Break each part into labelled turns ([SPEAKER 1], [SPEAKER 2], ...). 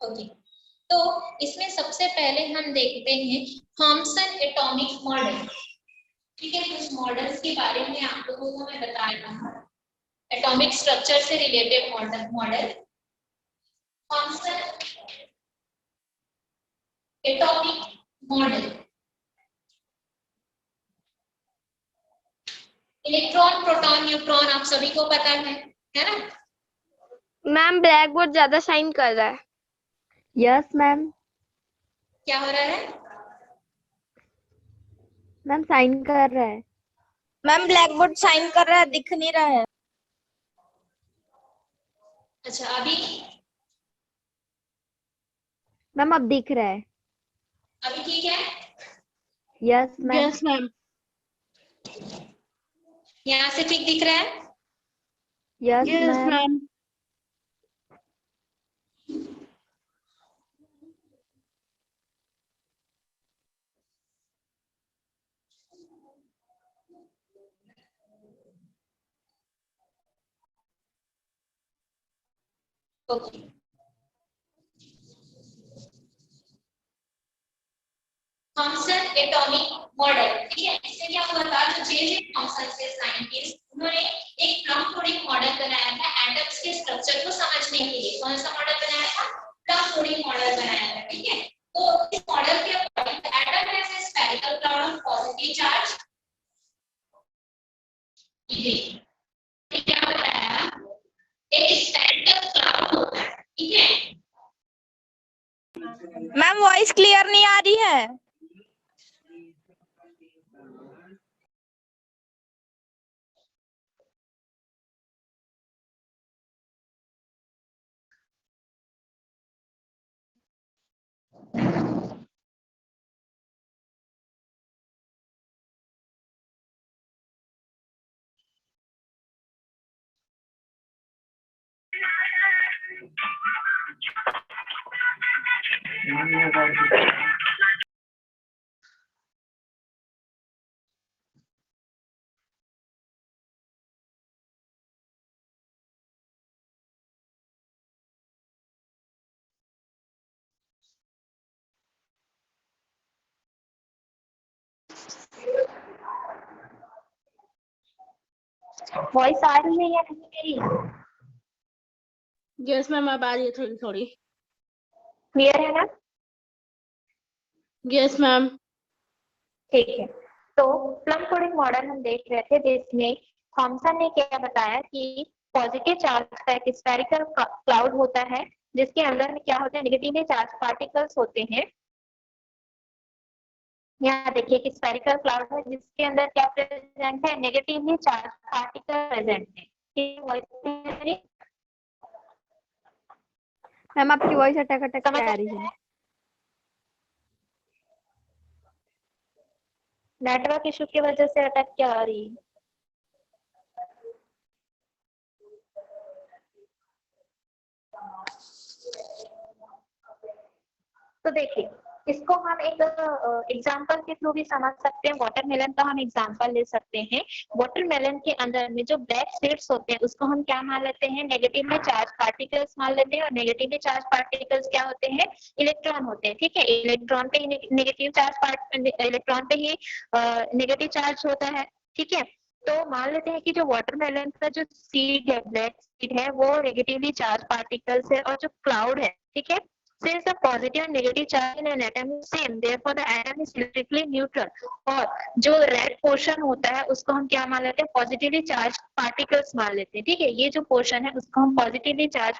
[SPEAKER 1] Okay, तो इसमें सबसे पहले हम देखते हैं थॉमसन एटॉमिक मॉडल। ठीक है, कुछ मॉडल्स के बारे में आप लोगों को मैं बता रहा हूँ। एटॉमिक स्ट्रक्चर से related model Thomson atomic model. Electron, proton, neutron आप सभी को पता है ना?
[SPEAKER 2] मैम ब्लैक बोर्ड ज्यादा शाइन कर रहा है।
[SPEAKER 3] Yes ma'am.
[SPEAKER 1] क्या हो रहा है?
[SPEAKER 3] मैम साइन कर रहा है।
[SPEAKER 4] मैम ब्लैक बोर्ड शाइन कर रहा है, दिख नहीं रहा है।
[SPEAKER 1] अच्छा, अभी
[SPEAKER 3] मैम अब दिख रहा है।
[SPEAKER 1] अभी ठीक है?
[SPEAKER 3] Yes ma'am.
[SPEAKER 4] Yes ma'am.
[SPEAKER 1] यहाँ से ठीक दिख रहा है?
[SPEAKER 3] Yes
[SPEAKER 4] yes
[SPEAKER 3] ma'am.
[SPEAKER 4] Ma'am.
[SPEAKER 1] Okay, Thomson atomic model. ठीक है, इससे क्या हुआ था, जो जे थॉमसन से साइंटिस्ट, उन्होंने एक प्लम-कोडिंग मॉडल बनाया था एटम्स के स्ट्रक्चर को समझने के लिए। कौन सा मॉडल बनाया था? प्लम-कोडिंग मॉडल बनाया था। ठीक है, तो इस मॉडल के according atom has a spherical cloud of positive charge. ये क्या बताया? एक स्फेरिकल क्लाउड होता है। ठीक है,
[SPEAKER 4] मैम वॉइस क्लियर नहीं आ रही है।
[SPEAKER 3] वॉइस आ रही है या नहीं मेरी?
[SPEAKER 4] यस मैम, अब आ रही है थोड़ी थोड़ी।
[SPEAKER 3] क्लियर है ना?
[SPEAKER 4] Yes ma'am.
[SPEAKER 3] ठीक है, तो प्लम कोडिंग मॉडल हम देख रहे थे, जिसमें थॉमसन ने क्या बताया कि पॉजिटिव चार्ज का एक स्फेरिकल क्लाउड होता है, जिसके अंदर में क्या होता है, नेगेटिवली चार्ज पार्टिकल्स होते हैं। यहाँ देखिए कि स्फेरिकल क्लाउड है जिसके अंदर क्या प्रेजेंट है, नेगेटिवली चार्ज पार्टिकल प्रेजेंट है। मैम आपकी वॉइस अटक अटक के आ रही है। नेटवर्क इशू की वजह से अटक के आ रही है। तो देखिए, इसको हम एक एग्जांपल के थ्रू भी समझ सकते हैं। वाटरमेलन का हम एग्जांपल ले सकते हैं। वाटरमेलन के अंदर में जो ब्लैक सीड्स होते हैं उसको हम क्या मान लेते हैं, नेगेटिवली चार्ज पार्टिकल्स मान लेते हैं। और नेगेटिवली चार्ज पार्टिकल्स क्या होते हैं, इलेक्ट्रॉन होते हैं। ठीक है, इलेक्ट्रॉन पे ही नेगेटिव चार्ज, इलेक्ट्रॉन पे ही नेगेटिव चार्ज होता है। ठीक है, तो मान लेते हैं कि जो वाटरमेलन का जो सीड है, ब्लैक सीड है, वो नेगेटिवली चार्ज पार्टिकल्स है। और जो क्लाउड है, ठीक है, since the positive and negative charge in an atom is same, therefore the atom is electrically neutral. और जो रेड पोर्शन होता है उसको हम क्या मान लेते हैं, पॉजिटिवली चार्ज पार्टिकल्स मान लेते हैं। ठीक है, ये जो पोर्शन है उसको हम पॉजिटिवली चार्ज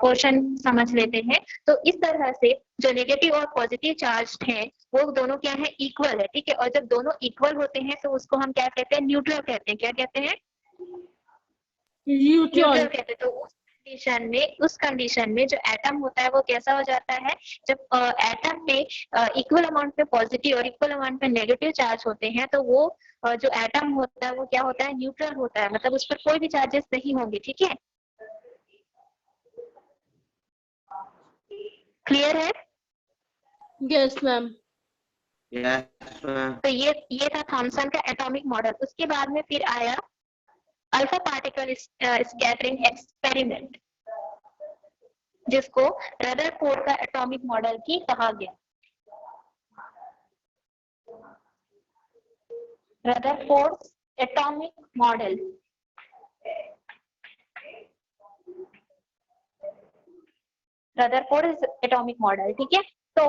[SPEAKER 3] पोर्शन समझ लेते हैं। तो इस तरह से जो नेगेटिव और पॉजिटिव चार्ज है वो दोनों क्या है, इक्वल है। ठीक है, और जब दोनों इक्वल होते हैं तो उसको हम क्या कहते हैं, न्यूट्रल कहते हैं। क्या कहते हैं, न्यूट्रल कहते हैं। तो उस कंडीशन में जो एटम होता है वो कैसा हो जाता है, जब एटम पे इक्वल अमाउंट पे पॉजिटिव और इक्वल अमाउंट पे नेगेटिव चार्ज होते हैं तो वो जो एटम होता है वो क्या होता है, न्यूट्रल होता है। मतलब उस पर कोई भी चार्जेस नहीं होंगे। ठीक है, क्लियर है?
[SPEAKER 4] Yes ma'am.
[SPEAKER 3] तो ये था थॉमसन का एटॉमिक मॉडल। उसके बाद में फिर आया अल्फा पार्टिकल स्कैटरिंग एक्सपेरिमेंट। जिसको रदरफोर्ड का एटॉमिक मॉडल की कहा गया। Rutherford atomic model, Rutherford atomic model, ठीक है। तो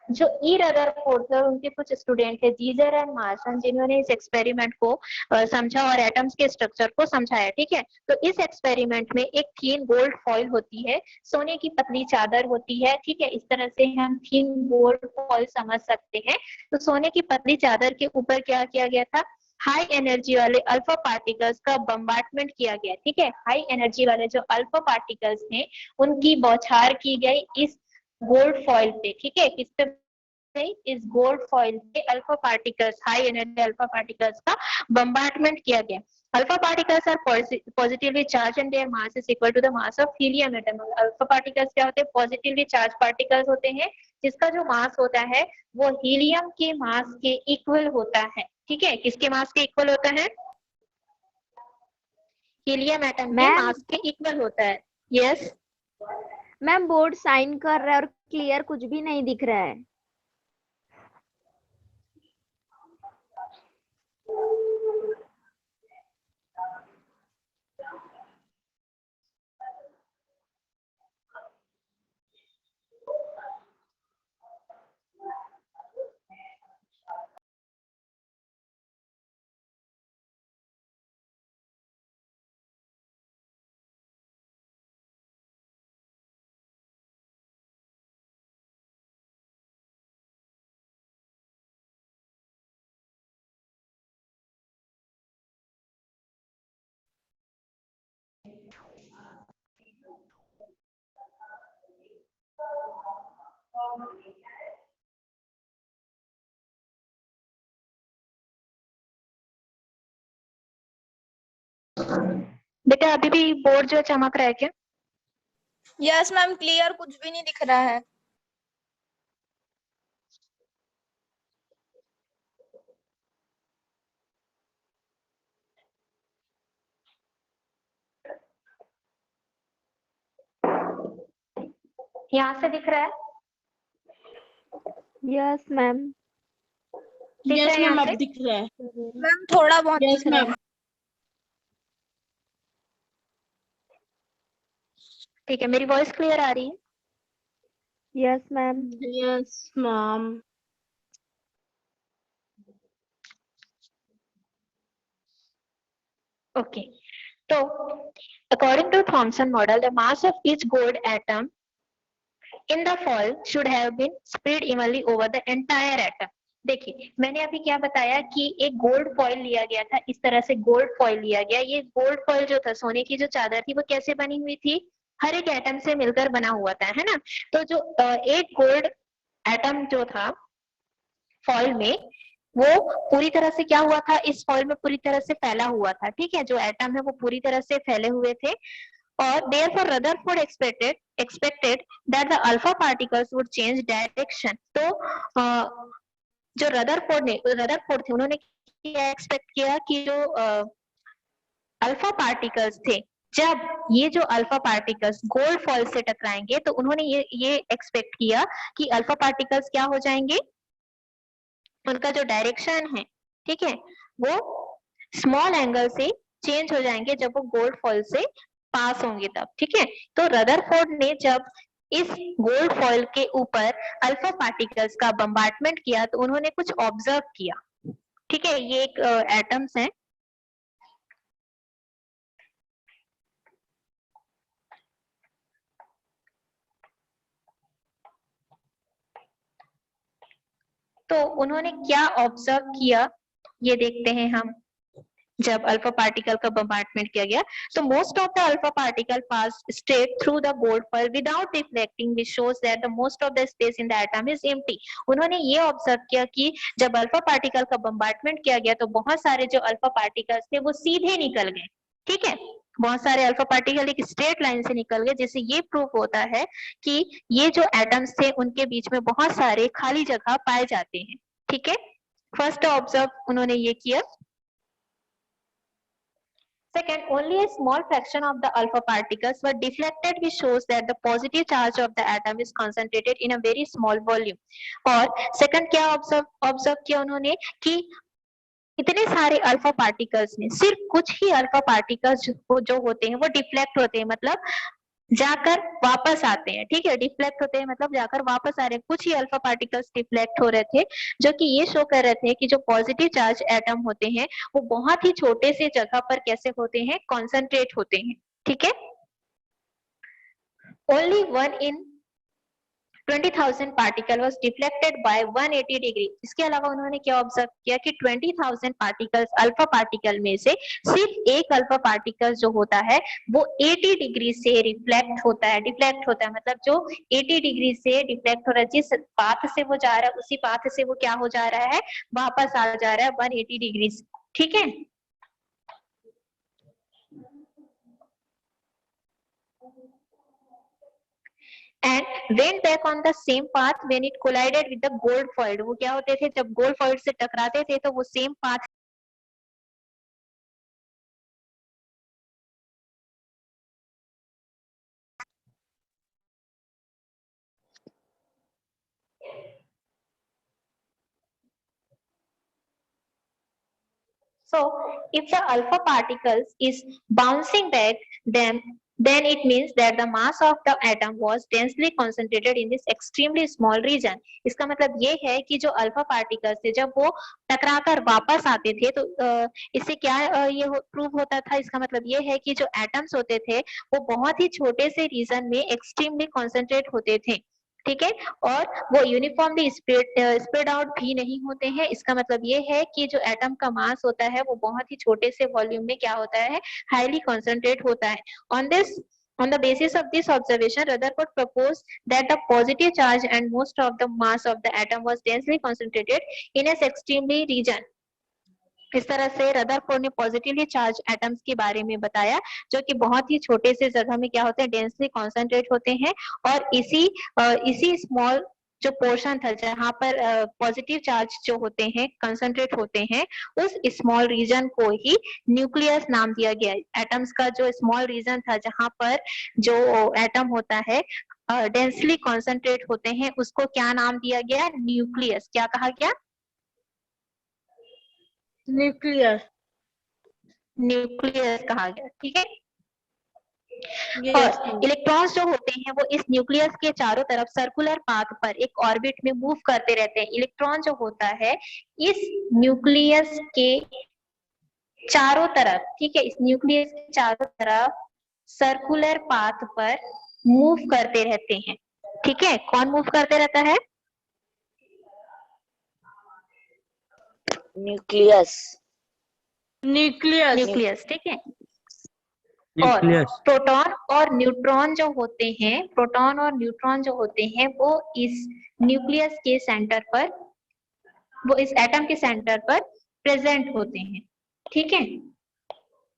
[SPEAKER 3] जो ई रदरफोर्ड थे उनके कुछ स्टूडेंट थे जीजर एंड मार्सन, जिन्होंने इस एक्सपेरिमेंट को समझा और एटम्स के स्ट्रक्चर को समझाया, ठीक है। तो इस एक्सपेरिमेंट में एक थीन गोल्ड फॉइल होती है, सोने की पतली चादर होती है, ठीक है। इस तरह से हम थीन गोल्ड फॉइल समझ सकते हैं। तो सोने की पतली चादर के ऊपर क्या किया गया था, हाई एनर्जी वाले अल्फा पार्टिकल्स का बम्बार्टमेंट किया गया, ठीक है। हाई एनर्जी वाले जो अल्फा पार्टिकल्स हैं उनकी बौछार की गई इस गोल्ड फॉइल पे, ठीक है। किस पे, इस गोल्ड फॉइल पे alpha particles, high energy alpha particles का बम्बार्टमेंट किया गया। Alpha particles are positively charge and their mass is equal to the mass of helium atom. Alpha particles क्या होते हैं, पॉजिटिवली चार्ज पार्टिकल्स होते हैं जिसका जो मास होता है वो हीलियम के मास के इक्वल होता है, ठीक है। किसके मास के इक्वल होता है, हीलियम एटम के
[SPEAKER 2] मैम
[SPEAKER 3] मास के इक्वल होता है। यस
[SPEAKER 2] मैम बोर्ड साइन कर रहा है और क्लियर कुछ भी नहीं दिख रहा है।
[SPEAKER 3] बेटा अभी भी बोर्ड जो चमक रहा है क्या?
[SPEAKER 4] यस मैम, क्लियर कुछ भी नहीं दिख रहा है।
[SPEAKER 3] यहाँ से दिख रहा है?
[SPEAKER 2] Yes ma'am.
[SPEAKER 3] दिख रहा
[SPEAKER 5] यस
[SPEAKER 3] है
[SPEAKER 5] मैम,
[SPEAKER 3] यहाँ
[SPEAKER 5] अब
[SPEAKER 3] से?
[SPEAKER 5] दिख रहा है।
[SPEAKER 4] मैम थोड़ा बहुत
[SPEAKER 5] यस
[SPEAKER 4] दिख रहा
[SPEAKER 5] मैम।
[SPEAKER 4] है।
[SPEAKER 3] ठीक है, मेरी वॉइस क्लियर आ रही है?
[SPEAKER 2] Yes ma'am.
[SPEAKER 5] Yes ma'am.
[SPEAKER 3] Okay. So, according to Thomson model, the mass of each gold atom in the foil should have been spread evenly over the entire atom. देखिए मैंने अभी क्या बताया कि एक गोल्ड फॉइल लिया गया था, इस तरह से गोल्ड फॉइल लिया गया। ये गोल्ड फॉइल जो था, सोने की जो चादर थी, वो कैसे बनी हुई थी, हर एक एटम से मिलकर बना हुआ था, है ना। तो जो एक गोल्ड एटम जो था फॉइल में, वो पूरी तरह से क्या हुआ था, इस फॉइल में पूरी तरह से फैला हुआ था, ठीक है। जो एटम है वो पूरी तरह से फैले हुए थे और therefore Rutherford expected that the alpha particles would change direction. तो जो रदरफोर्ड थे, उन्होंने क्या एक्सपेक्ट किया कि जो अल्फा पार्टिकल्स थे, जब ये जो अल्फा पार्टिकल्स गोल्ड फॉइल से टकराएंगे तो उन्होंने ये एक्सपेक्ट किया कि अल्फा पार्टिकल्स क्या हो जाएंगे, उनका जो डायरेक्शन है, ठीक है, वो स्मॉल एंगल से चेंज हो जाएंगे जब वो गोल्ड फॉइल से पास होंगे तब, ठीक है। तो रदरफोर्ड ने जब इस गोल्ड फॉइल के ऊपर अल्फा पार्टिकल्स का बम्बार्टमेंट किया तो उन्होंने कुछ ऑब्जर्व किया, ठीक है। ये एक एटम्स हैं, तो उन्होंने क्या ऑब्जर्व किया ये देखते हैं हम। जब अल्फा पार्टिकल का बम्बार्टमेंट किया गया तो most of the alpha particle pass straight through the gold foil without reflecting, which shows that the most of the space in the atom is empty. उन्होंने ये ऑब्जर्व किया कि जब अल्फा पार्टिकल का बम्बार्टमेंट किया गया तो बहुत सारे जो अल्फा पार्टिकल्स थे वो सीधे निकल गए, ठीक है। बहुत सारे अल्फा पार्टिकल एक स्ट्रेट लाइन से निकल गए, जिससे ये प्रूफ होता है कि ये जो एटम्स थे उनके बीच में बहुत सारे खाली जगह पाए जाते हैं, ठीक है। फर्स्ट ऑब्जर्व उन्होंने ये किया। Second, only a small fraction of the alpha particles were deflected, which shows that the positive charge of the atom is concentrated in a very small volume. और second क्या observe किया उन्होंने कि इतने सारे अल्फा पार्टिकल्स में सिर्फ कुछ ही अल्फा पार्टिकल्स जो होते हैं वो डिफ्लेक्ट होते हैं, मतलब जाकर वापस आते हैं। ठीक है, डिफ्लेक्ट होते हैं मतलब जाकर वापस आ रहे हैं। कुछ ही अल्फा पार्टिकल्स डिफ्लेक्ट हो रहे थे, जो कि ये शो कर रहे थे कि जो पॉजिटिव चार्ज एटम होते हैं वो बहुत ही छोटे से जगह पर कैसे होते हैं, कॉन्सेंट्रेट होते हैं। ठीक है, only 1 in 20,000 particle was deflected by 180 degree. इसके अलावा उन्होंने क्या ऑब्जर्व किया कि 20,000 पार्टिकल्स अल्फा पार्टिकल में से सिर्फ एक अल्फा पार्टिकल जो होता है वो 80 डिग्री से रिफ्लेक्ट होता है, डिफ्लेक्ट होता है मतलब जो 80 डिग्री से डिफ्लेक्ट हो रहा है, जिस पाथ से वो जा रहा है उसी पाथ से वो क्या हो जा रहा है, वापस आ जा रहा है 180 डिग्री। ठीक है, and went back on the same path when it collided with the gold foil। वो क्या होते थे, जब गोल्ड फॉइल से टकराते थे तो वो same path So if the alpha particles is bouncing back, then it means that the mass of the atom was densely concentrated in this extremely small region। इसका मतलब ये है कि जो अल्फा पार्टिकल्स थे जब वो टकराकर वापस आते थे तो इससे क्या ये प्रूव होता था, इसका मतलब ये है कि जो एटम्स होते थे वो बहुत ही छोटे से रीजन में एक्सट्रीमली कॉन्सेंट्रेट होते थे। ठीक है, और वो यूनिफॉर्मली स्प्रेड आउट भी नहीं होते हैं। इसका मतलब ये है कि जो एटम का मास होता है वो बहुत ही छोटे से वॉल्यूम में क्या होता है, हाईली कॉन्सेंट्रेट होता है। On the basis of this observation, Rutherford proposed that the positive charge and most of the mass of the atom was densely concentrated in a extremely region। इस तरह से रदरफोर्ड ने पॉजिटिवली चार्ज एटम्स के बारे में बताया जो कि बहुत ही छोटे से जगह में क्या होते हैं, डेंसली कॉन्सेंट्रेट होते हैं, और इसी स्मॉल जो पोर्शन था जहां पर पॉजिटिव चार्ज जो होते हैं कंसंट्रेट होते हैं उस स्मॉल रीजन को ही न्यूक्लियस नाम दिया गया। एटम्स का जो स्मॉल रीजन था जहां पर जो एटम होता है डेंसली कॉन्सेंट्रेट होते हैं उसको क्या नाम दिया गया, न्यूक्लियस। क्या कहा गया,
[SPEAKER 5] न्यूक्लियस।
[SPEAKER 3] न्यूक्लियस कहा गया। ठीक है, और इलेक्ट्रॉन्स जो होते हैं वो इस न्यूक्लियस के चारों तरफ सर्कुलर पाथ पर एक ऑर्बिट में मूव करते रहते हैं। इलेक्ट्रॉन जो होता है इस न्यूक्लियस के चारों तरफ, ठीक है, इस न्यूक्लियस के चारों तरफ सर्कुलर पाथ पर मूव करते रहते हैं। ठीक है, कौन मूव करते रहता है,
[SPEAKER 6] न्यूक्लियस।
[SPEAKER 5] न्यूक्लियस।
[SPEAKER 3] न्यूक्लियस। ठीक है, और प्रोटॉन और न्यूट्रॉन जो होते हैं, प्रोटॉन और न्यूट्रॉन जो होते हैं वो इस न्यूक्लियस के सेंटर पर, वो इस एटम के सेंटर पर प्रेजेंट होते हैं। ठीक है,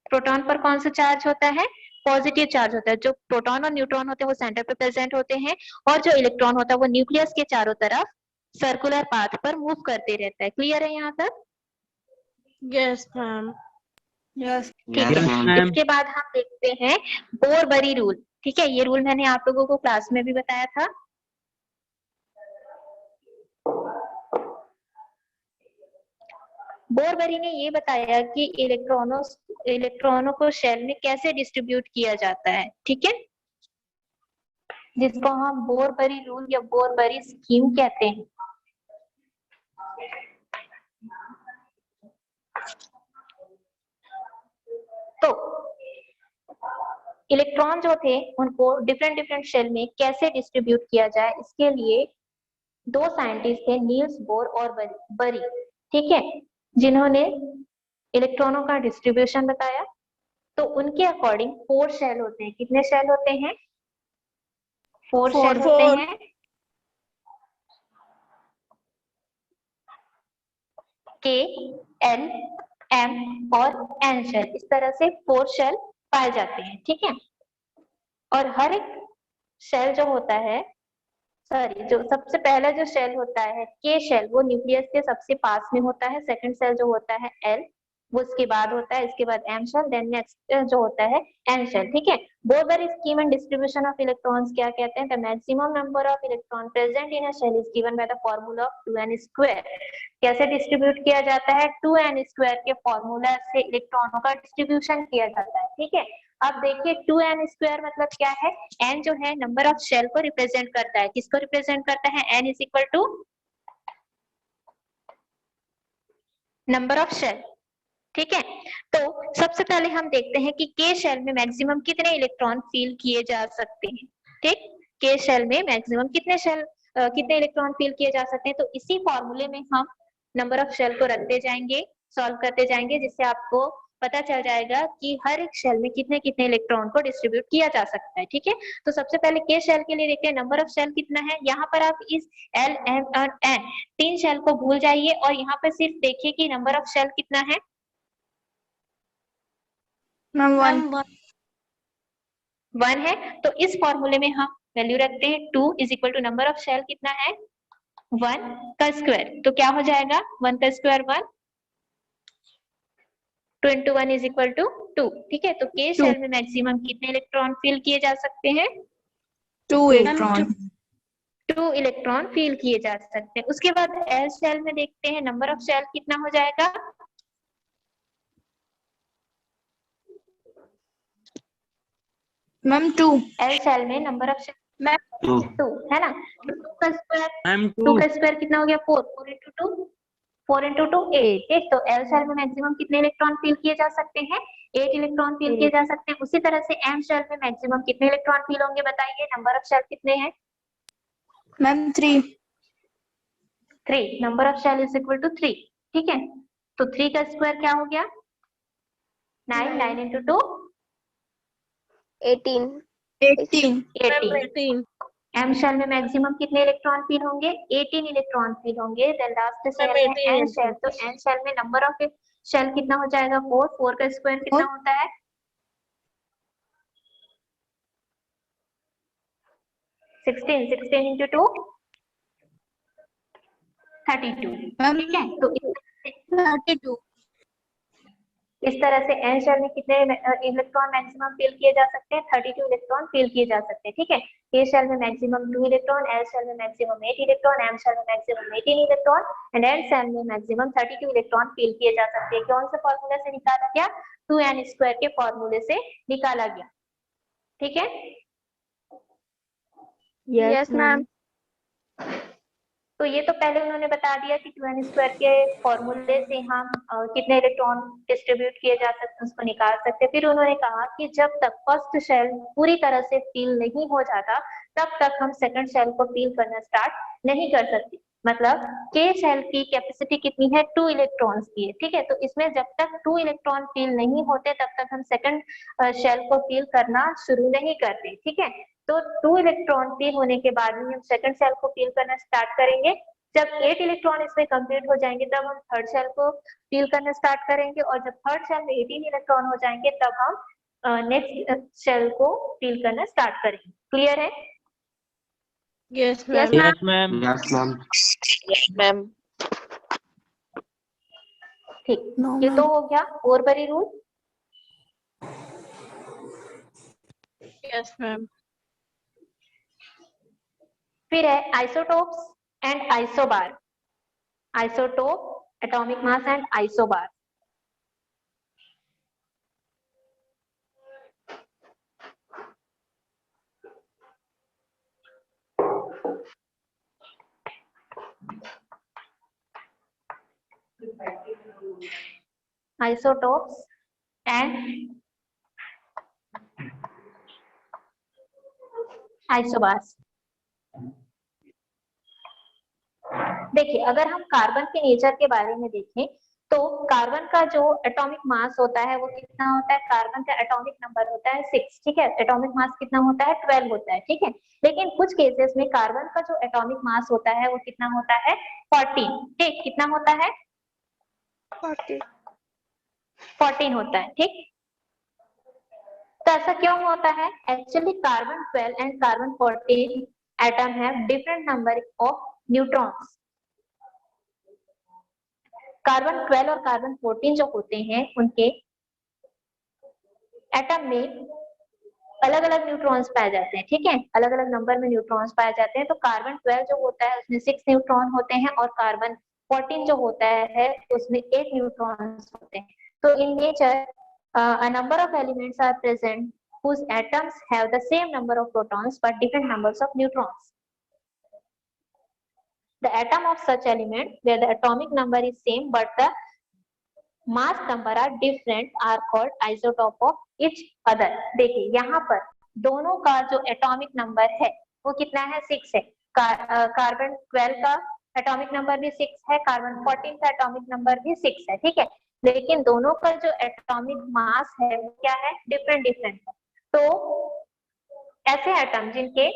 [SPEAKER 3] प्रोटॉन पर कौन सा चार्ज होता है, पॉजिटिव चार्ज होता है। जो प्रोटॉन और न्यूट्रॉन होते हैं वो सेंटर पर प्रेजेंट होते हैं, और जो इलेक्ट्रॉन होता है वो न्यूक्लियस के चारों तरफ सर्कुलर पाथ पर मूव करते रहता है। क्लियर है यहाँ तक?
[SPEAKER 5] Yes ma'am.
[SPEAKER 3] ठीक है, इसके बाद हम देखते हैं बोरबरी रूल। ठीक है, ये रूल मैंने आप लोगों को क्लास में भी बताया था। बोरबरी ने ये बताया कि इलेक्ट्रॉनों को शेल में कैसे डिस्ट्रीब्यूट किया जाता है। ठीक है, जिसको हम बोरबरी रूल या बोरबरी स्कीम कहते हैं। तो इलेक्ट्रॉन जो थे उनको डिफरेंट शेल में कैसे डिस्ट्रीब्यूट किया जाए, इसके लिए दो साइंटिस्ट थे, नील्स बोर और बरी। ठीक है, जिन्होंने इलेक्ट्रॉनों का डिस्ट्रीब्यूशन बताया। तो उनके अकॉर्डिंग 4 शेल होते हैं। कितने शेल होते हैं, 4 शेल होते हैं। के, एल, एम और एन शेल, इस तरह से 4 शेल पाए जाते हैं। ठीक है, और हर एक शेल जो होता है, जो सबसे पहला जो शेल होता है के शेल, वो न्यूक्लियस के सबसे पास में होता है। सेकंड शेल जो होता है एल, वो उसके बाद होता है, इसके बाद एम शेल, देन नेक्स्ट जो होता है एन शेल, ठीक है। Bohr scheme and distribution of electrons क्या कहते हैं, the maximum number of electron present in a shell is given by the formula of 2n square. कैसे डिस्ट्रीब्यूट किया जाता है, 2n स्क्वायर के फॉर्मूला से इलेक्ट्रॉनों का डिस्ट्रीब्यूशन किया जाता है, ठीक है। अब देखिए 2n स्क्वायर मतलब क्या है, n जो है नंबर ऑफ शेल को रिप्रेजेंट करता है, किसको रिप्रेजेंट करता है, n is equal to number of shell, ठीक है। तो सबसे पहले हम देखते हैं कि के शेल में मैक्सिमम कितने इलेक्ट्रॉन फील किए जा सकते हैं, ठीक। के शेल में मैक्सिमम कितने इलेक्ट्रॉन फील किए जा सकते हैं, तो इसी फॉर्मूले में हम नंबर ऑफ शेल को रखते जाएंगे, सॉल्व करते जाएंगे, जिससे आपको पता चल जाएगा कि हर एक शेल में कितने कितने इलेक्ट्रॉन को डिस्ट्रीब्यूट किया जा सकता है, ठीक है। तो सबसे पहले के शेल के लिए देखते हैं नंबर ऑफ शेल कितना है। यहाँ पर आप इस एल एम और एन तीन शेल को भूल जाइए और यहाँ पर सिर्फ देखिए कि नंबर ऑफ शेल कितना है,
[SPEAKER 4] मैम वन।
[SPEAKER 3] 1 है। तो इस फॉर्मूले में हम वैल्यू रखते हैं 2 is equal to number of shell कितना है, 1 का स्क्वायर। तो क्या हो जाएगा, 1 का square 1, 2 into 1 is equal to 2, ठीक है। तो के शेल में मैक्सिमम कितने इलेक्ट्रॉन फील किए जा सकते हैं,
[SPEAKER 4] 2 इलेक्ट्रॉन।
[SPEAKER 3] 2 इलेक्ट्रॉन फील किए जा सकते हैं। उसके बाद एल शेल में देखते हैं नंबर ऑफ शेल कितना हो जाएगा,
[SPEAKER 4] मैम 2।
[SPEAKER 3] एल शेल में नंबर ऑफ शेल
[SPEAKER 4] मैम
[SPEAKER 3] 2 है ना। तो 2 का स्क्वायर,
[SPEAKER 6] मैम
[SPEAKER 3] 2 का स्क्वायर कितना हो गया, 4, 4 into 2 8, ठीक। तो एल शेल में मैक्सिमम कितने इलेक्ट्रॉन फील किए जा सकते हैं, 8 इलेक्ट्रॉन फील किए जा सकते हैं। उसी तरह से एम शेल में मैक्सिमम कितने इलेक्ट्रॉन फील होंगे, बताइए, नंबर ऑफ शेल कितने हैं,
[SPEAKER 4] ma'am 3।
[SPEAKER 3] 3, number of shell is equal to 3, ठीक है। तो 3 का स्क्वायर क्या हो गया, 9, 9 into 2
[SPEAKER 2] 18
[SPEAKER 4] 18।
[SPEAKER 3] 18। एम शेल में मैक्सिमम कितने इलेक्ट्रॉन फील होंगे, 18 इलेक्ट्रॉन फील होंगे। देन लास्ट शेल है एन शेल। तो एन शेल में नंबर ऑफ शेल कितना हो जाएगा, 4, 4 का स्क्वायर कितना होता है, 16, 16 into 2 32, ठीक है। तो
[SPEAKER 4] 32।
[SPEAKER 3] इस तरह से एन शेल में कितने इलेक्ट्रॉन मैक्सिमम फील किए जा सकते हैं, 32 इलेक्ट्रॉन फील किए जा सकते हैं, ठीक है। के शेल में मैक्सिमम 2 इलेक्ट्रॉन, एल शेल में मैक्सिमम 8 इलेक्ट्रॉन, एम शेल में maximum 18 electron and N shell में मैक्सिमम 32 इलेक्ट्रॉन फील किए जा सकते हैं। कौन से फॉर्मूले से निकाला गया, 2n स्क्वायर के फॉर्मूले से निकाला गया, ठीक है।
[SPEAKER 2] Yes ma'am.
[SPEAKER 3] तो ये तो पहले उन्होंने बता दिया कि 2n स्क्वायर के फॉर्मूले से हम कितने इलेक्ट्रॉन डिस्ट्रीब्यूट किए जा सकते हैं उसको निकाल सकते हैं। फिर उन्होंने कहा कि जब तक फर्स्ट शेल पूरी तरह से फील नहीं हो जाता तब तक हम सेकंड शेल को फील करना स्टार्ट नहीं कर सकते। मतलब के शेल की कैपेसिटी कितनी है, 2 इलेक्ट्रॉन्स की है, ठीक है। तो इसमें जब तक 2 इलेक्ट्रॉन फील नहीं होते तब तक हम सेकंड शेल को फील करना शुरू नहीं करते, ठीक है। तो 2 इलेक्ट्रॉन फील होने के बाद में हम सेकंड शेल को फील करना स्टार्ट करेंगे। जब 8 इलेक्ट्रॉन इसमें कंप्लीट हो जाएंगे तब हम थर्ड शेल को फील करना स्टार्ट करेंगे और जब थर्ड शेल में 18 इलेक्ट्रॉन हो जाएंगे तब हम नेक्स्ट शेल को फील करना स्टार्ट करेंगे। क्लियर है?
[SPEAKER 5] Yes,
[SPEAKER 2] Yes,
[SPEAKER 5] ma'am.
[SPEAKER 6] Yes ma'am
[SPEAKER 7] yes ma'am.
[SPEAKER 4] Ma'am
[SPEAKER 3] ठीक,
[SPEAKER 4] No,
[SPEAKER 3] ये तो
[SPEAKER 4] ma'am.
[SPEAKER 3] हो गया ओरबरी रूल।
[SPEAKER 5] Yes, ma'am.
[SPEAKER 3] फिर है isotopes and isobar. Isotope, atomic mass and isobar. Isotopes and isobars। देखिए अगर हम कार्बन के नेचर के बारे में देखें तो कार्बन का जो एटॉमिक मास होता है वो कितना होता है, कार्बन का एटॉमिक नंबर होता है 6, ठीक है। एटॉमिक मास कितना होता है, 12 होता है, ठीक है। लेकिन कुछ केसेस में कार्बन का जो एटॉमिक मास होता है वो कितना होता है, 14, ठीक। कितना होता है, 14 होता है, ठीक। तो ऐसा क्यों होता है, actually carbon 12 and carbon 14 atom have different number of neutrons. Carbon 12 और कार्बन 14 जो होते हैं उनके एटम में अलग अलग न्यूट्रॉन्स पाए जाते हैं, ठीक है, अलग अलग नंबर में न्यूट्रॉन्स पाए जाते हैं। तो कार्बन 12 जो होता है उसमें 6 न्यूट्रॉन होते हैं और कार्बन 14 जो होता है उसमें 8 न्यूट्रॉन्स होते हैं। तो in nature a number of elements are present whose atoms have the same number of protons but different numbers of neutrons. The atom of such element where the atomic number is same but the mass number are different are called isotope of each other. देखिए यहाँ पर दोनों का जो atomic number है वो कितना है, 6 है। कार्बन 12 का एटॉमिक नंबर भी 6 है, कार्बन 14 का एटॉमिक नंबर भी 6 है, ठीक है, लेकिन दोनों का जो एटॉमिक मास है वो क्या है, डिफरेंट डिफरेंट है। तो ऐसे एटम जिनके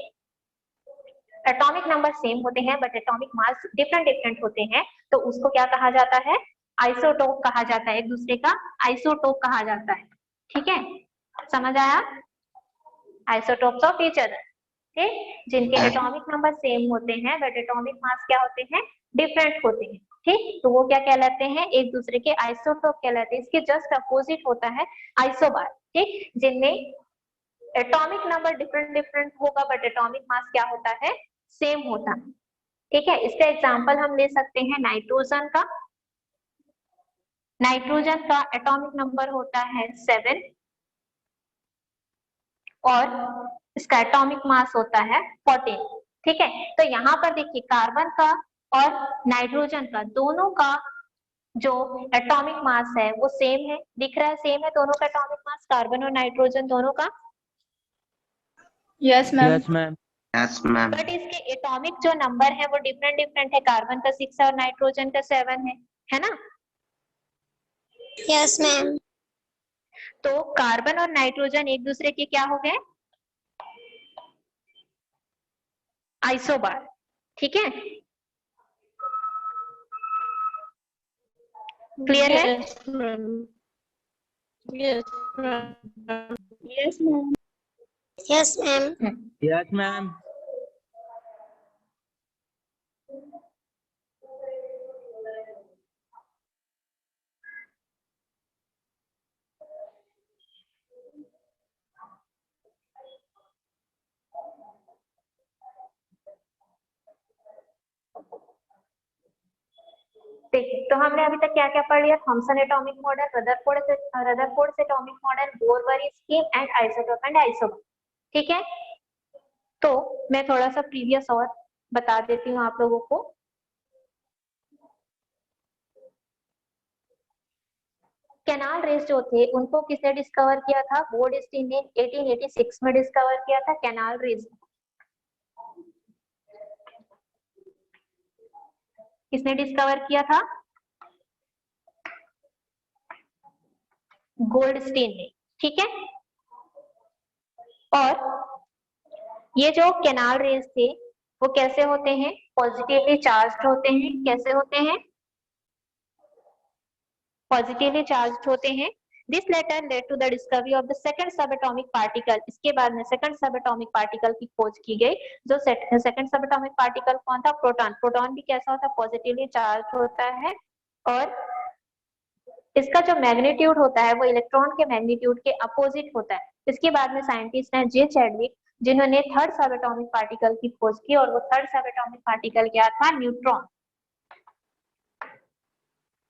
[SPEAKER 3] एटॉमिक नंबर सेम होते हैं but atomic mass different different होते हैं तो उसको क्या कहा जाता है, आइसोटोप कहा जाता है, एक दूसरे का आइसोटोप कहा जाता है, ठीक है, समझ आया, आइसोटोप्स ऑफ ईच अदर, ठीक, जिनके एटॉमिक नंबर सेम होते हैं बट एटॉमिक मास क्या होते हैं, डिफरेंट होते हैं, ठीक, तो वो क्या कहलाते हैं, एक दूसरे के आइसोटोप कहलाते हैं। इसके जस्ट अपोजिट होता है आइसोबार, ठीक, जिनमें एटॉमिक नंबर डिफरेंट डिफरेंट होगा बट एटॉमिक मास क्या होता है, सेम होता है, ठीक है। इसका एग्जांपल हम ले सकते हैं नाइट्रोजन का। नाइट्रोजन का एटॉमिक नंबर होता है 7 और इसका एटॉमिक मास होता है 14, ठीक है। तो यहाँ पर देखिए कार्बन का और नाइट्रोजन का दोनों का जो एटॉमिक मास है वो सेम है, दिख रहा है, सेम है दोनों का एटॉमिक मास, कार्बन और नाइट्रोजन दोनों का।
[SPEAKER 5] Yes, ma'am.
[SPEAKER 6] Yes, ma'am. Yes, ma'am.
[SPEAKER 3] But इसके एटॉमिक जो नंबर है वो डिफरेंट डिफरेंट है, कार्बन का 6 है और नाइट्रोजन का 7 है ना।
[SPEAKER 4] Yes, ma'am.
[SPEAKER 3] तो कार्बन और नाइट्रोजन एक दूसरे के क्या हो गए, आइसोबार, ठीक है, क्लियर है।
[SPEAKER 5] Yes, ma'am. Yes, ma'am.
[SPEAKER 4] Yes, ma'am. Yes, ma'am.
[SPEAKER 6] Yes, ma'am.
[SPEAKER 3] देखिए तो हमने अभी तक क्या क्या पढ़ लिया, Thomson atomic model, Rutherford atomic model, Bohr Bury scheme and isotope and isobar, ठीक है। तो मैं थोड़ा सा प्रीवियस और बता देती हूँ आप लोगों को। कैनाल रेस जो थे उनको किसने डिस्कवर किया था, गोल्डस्टीन ने 1886 में डिस्कवर किया था कैनाल रेस। किसने डिस्कवर किया था, गोल्डस्टीन ने, ठीक है। और ये जो कैनाल रेस थे वो कैसे होते हैं, पॉजिटिवली चार्ज्ड होते हैं, कैसे होते हैं, पॉजिटिवली चार्ज्ड होते हैं। This later led to the discovery of the second subatomic particle. इसके बाद में सेकंड सबएटॉमिक पार्टिकल की खोज की गई। जो सेकंड सबएटॉमिक पार्टिकल कौन था, प्रोटॉन। प्रोटॉन भी कैसा होता है, पॉजिटिवली चार्ज होता है और इसका जो मैग्नीट्यूड होता है वो इलेक्ट्रॉन के मैग्नीट्यूड के अपोजिट होता है। इसके बाद में साइंटिस्ट हैं जे चैडविक जिन्होंने थर्ड सबएटॉमिक पार्टिकल की खोज की और वो थर्ड सबएटॉमिक पार्टिकल क्या था, न्यूट्रॉन,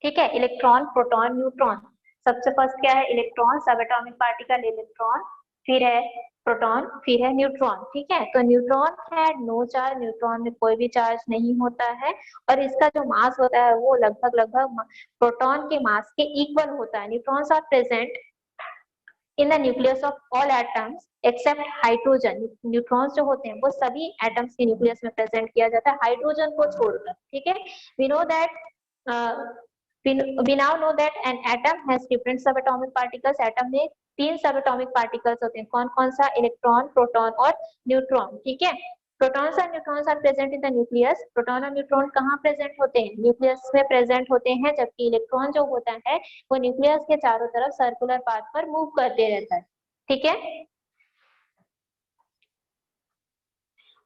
[SPEAKER 3] ठीक है, इलेक्ट्रॉन, प्रोटॉन, न्यूट्रॉन। सबसे फर्स्ट क्या है, इलेक्ट्रॉन, सबएटॉमिक पार्टिकल इलेक्ट्रॉन, फिर है प्रोटॉन, फिर है न्यूट्रॉन, ठीक है। तो न्यूट्रॉन है नो चार्ज, न्यूट्रॉन में कोई भी चार्ज नहीं होता है और इसका जो मास होता है वो लगभग प्रोटॉन के मास के इक्वल होता है। Neutrons are present in the nucleus of all atoms except hydrogen. Neutrons जो होते हैं वो सभी एटम्स के न्यूक्लियस में प्रेजेंट किया जाता है हाइड्रोजन को छोड़कर, ठीक है। We know that we now know that an atom has different subatomic particles. Atom में 3 सबएटॉमिक पार्टिकल्स होते हैं, कौन कौन सा, इलेक्ट्रॉन, प्रोटॉन और न्यूट्रॉन, ठीक है। प्रोटॉन्स और neutrons are present in the nucleus. Proton और न्यूट्रॉन कहाँ प्रेजेंट होते हैं, न्यूक्लियस में प्रेजेंट होते हैं, जबकि इलेक्ट्रॉन जो होता है वो न्यूक्लियस के चारों तरफ सर्कुलर पाथ पर मूव करते रहता है, ठीक है।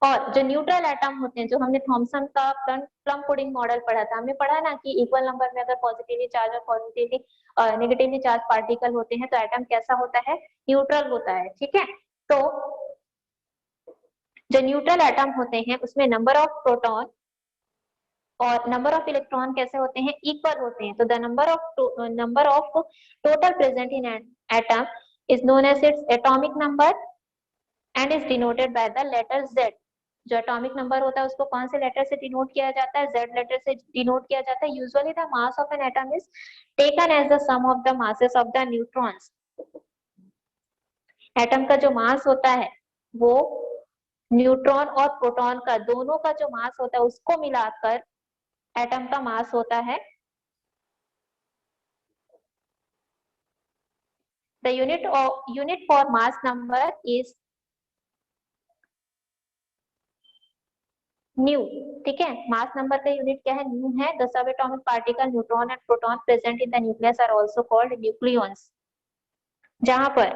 [SPEAKER 3] और जो न्यूट्रल एटम होते हैं, जो हमने थॉमसन का प्लम पुडिंग मॉडल पढ़ा था, हमने पढ़ा ना कि इक्वल नंबर में अगर पॉजिटिवली चार्ज और पॉजिटिवली नेगेटिवली चार्ज पार्टिकल होते हैं तो एटम कैसा होता है, न्यूट्रल होता है। ठीक है, तो जो न्यूट्रल एटम होते हैं उसमें नंबर ऑफ प्रोटॉन और नंबर ऑफ इलेक्ट्रॉन कैसे होते हैं, इक्वल होते हैं। तो the number of total present in atom is known as its atomic number and is denoted by the letter Z। जो एटॉमिक नंबर होता है उसको कौन से लेटर से डिनोट किया जाता है, Z लेटर से डिनोट किया जाता है। Usually the mass of an atom is taken as the sum of the masses of the neutrons. Atom का जो मास होता है वो न्यूट्रॉन और प्रोटॉन का दोनों का जो मास होता है उसको मिलाकर एटम का मास होता है। The unit for mass number is new. ठीक है, मास नंबर का यूनिट क्या है, न्यू है। The subatomic particle neutron and proton present in the nucleus are also called nucleons. जहां पर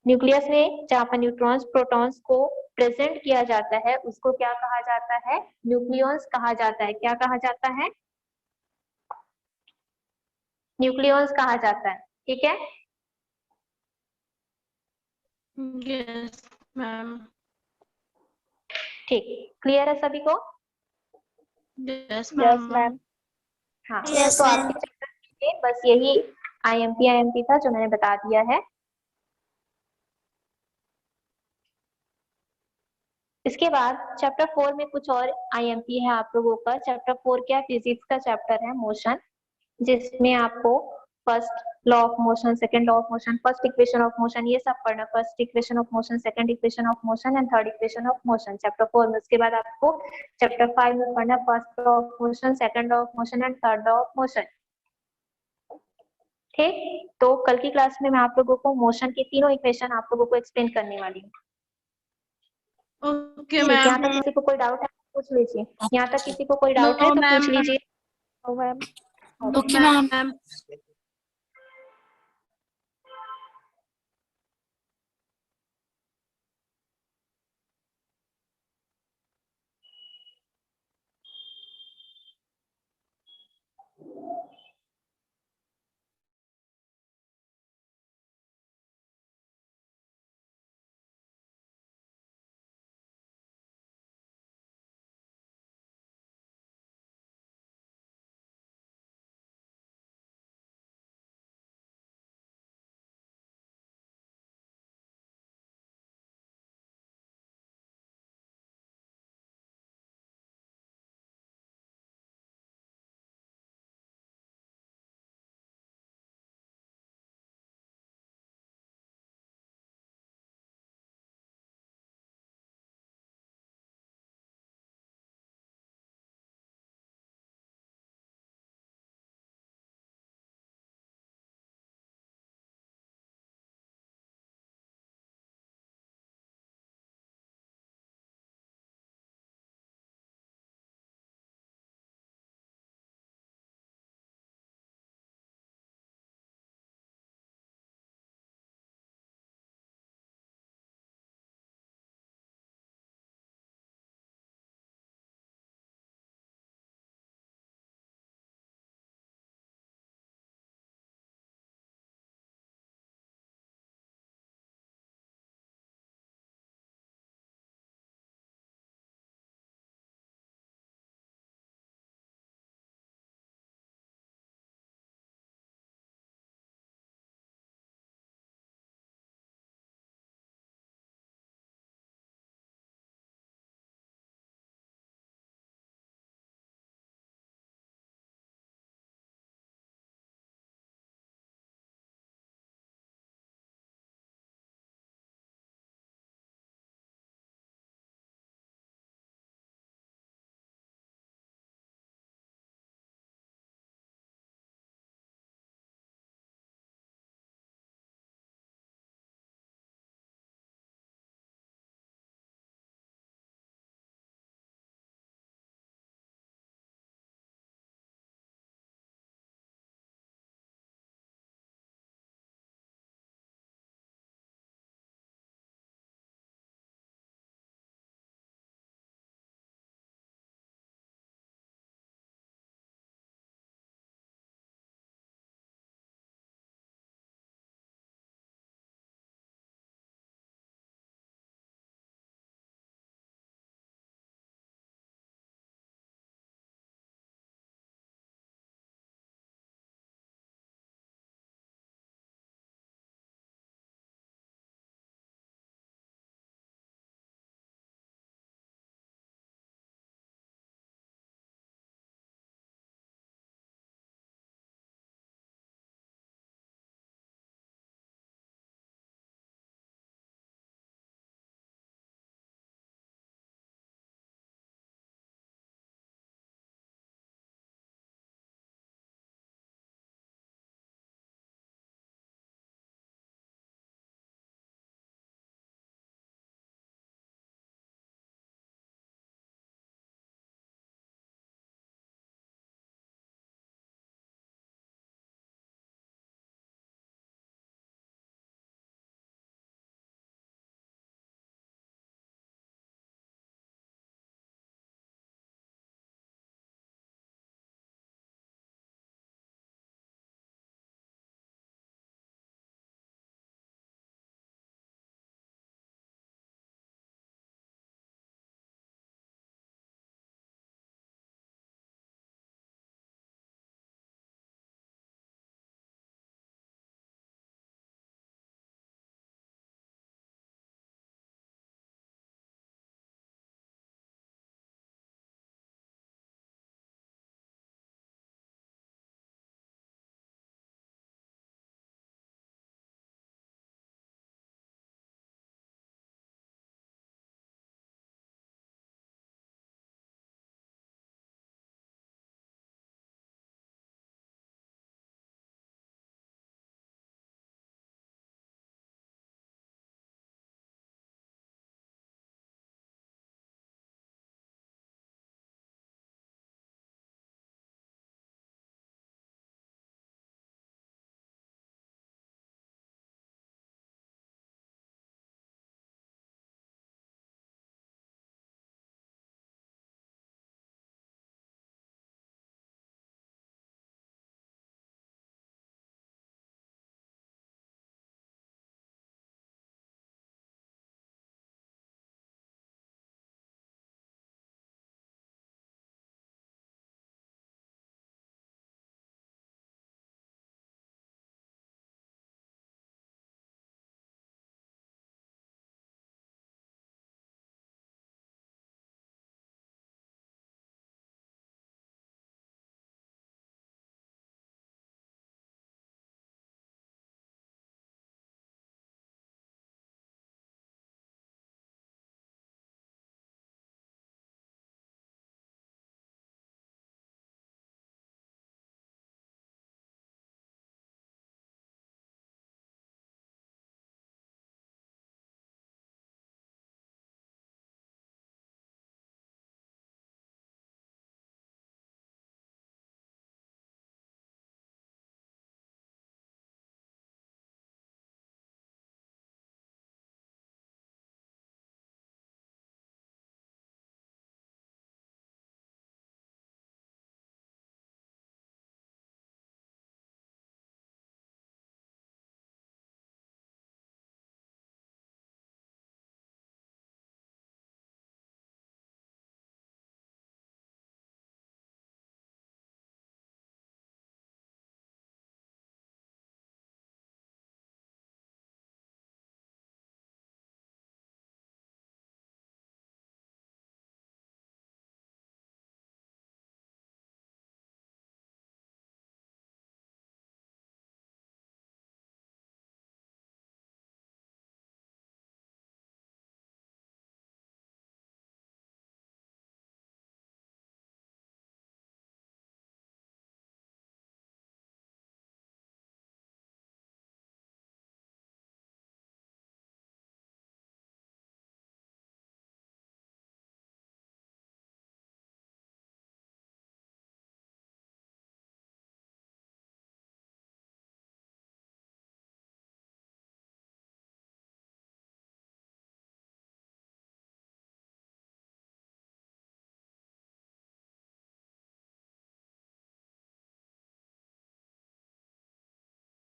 [SPEAKER 3] न्यूक्लियस में जहां पर न्यूट्रॉन्स प्रोटॉन्स को प्रेजेंट किया जाता है उसको क्या कहा जाता है, न्यूक्लियॉन्स कहा जाता है। क्या कहा जाता है, न्यूक्लियॉन्स कहा जाता है। ठीक है,
[SPEAKER 5] Yes, ma'am.
[SPEAKER 3] ठीक, क्लियर है सभी को?
[SPEAKER 5] Yes,
[SPEAKER 2] yes
[SPEAKER 5] ma'am.
[SPEAKER 2] मैम।
[SPEAKER 3] हाँ,
[SPEAKER 4] Yes,
[SPEAKER 3] तो
[SPEAKER 4] ma'am.
[SPEAKER 3] आपके चैप्टर में बस यही आईएमपी था जो मैंने बता दिया है। इसके बाद चैप्टर 4 में कुछ और आईएमपी है आप लोगों का। चैप्टर 4 क्या, फिजिक्स का चैप्टर है, मोशन, जिसमें आपको first law of motion, second law of motion, first equation of motion, ये सब पढ़ना। First equation of motion, second equation of motion and third equation of motion, chapter 4 में। उसके बाद आपको चैप्टर 5 में पढ़ना first law of motion, second law of motion and third law of motion. ठीक, तो कल की क्लास में मैं आप लोगों को मोशन की तीनों इक्वेशन आप लोगों को एक्सप्लेन करने वाली हूँ।
[SPEAKER 5] Okay,
[SPEAKER 3] ठीक, यहाँ
[SPEAKER 5] ma'am.
[SPEAKER 3] तक किसी को कोई डाउट है पूछ लीजिए। यहाँ तक किसी को कोई डाउट है
[SPEAKER 5] No,
[SPEAKER 3] तो
[SPEAKER 5] ma'am.
[SPEAKER 3] पूछ लीजिए।
[SPEAKER 2] Ma'am
[SPEAKER 5] Okay, ma'am.